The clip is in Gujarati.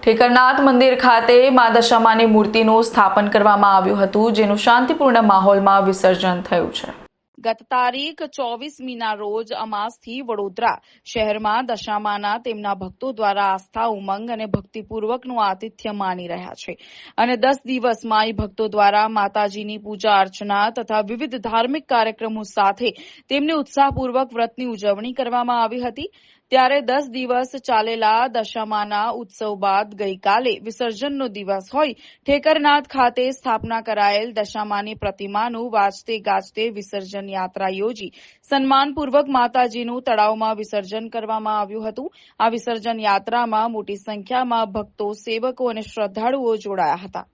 ઠેકરનાથ મંદિર ખાતે મા દશામાની મૂર્તિનું સ્થાપન કરવામાં આવ્યું હતું, જેનું શાંતિપૂર્ણ માહોલમાં વિસર્જન થયું છે. ગત તારીખ 24મીના રોજ અમાસથી વડોદરા શહેરમાં દશામાના તેમના ભક્તો દ્વારા આસ્થા, ઉમંગ અને ભક્તિપૂર્વકનું આતિથ્ય માણી રહ્યા છે અને 10 દિવસ માઈ ભક્તો દ્વારા માતાજીની પૂજા અર્ચના તથા વિવિધ ધાર્મિક કાર્યક્રમો સાથે તેમની ઉત્સાહપૂર્વક વ્રતની ઉજવણી કરવામાં આવી હતી. ત્યારે 10 દિવસ ચાલેલા દશામાના ઉત્સવ બાદ ગઈકાલે વિસર્જનનો દિવસ હોય ઠેકરનાથ ખાતે સ્થાપના કરાયેલ દશામાની પ્રતિમાનું વાજતે ગાજતે વિસર્જન યાત્રા યોજી સન્માનપૂર્વક માતાજીનું તળાવમાં વિસર્જન કરવામાં આવ્યું હતું. આ વિસર્જન યાત્રામાં મોટી સંખ્યામાં ભક્તો, સેવકો અને શ્રદ્ધાળુઓ જોડાયા હતા.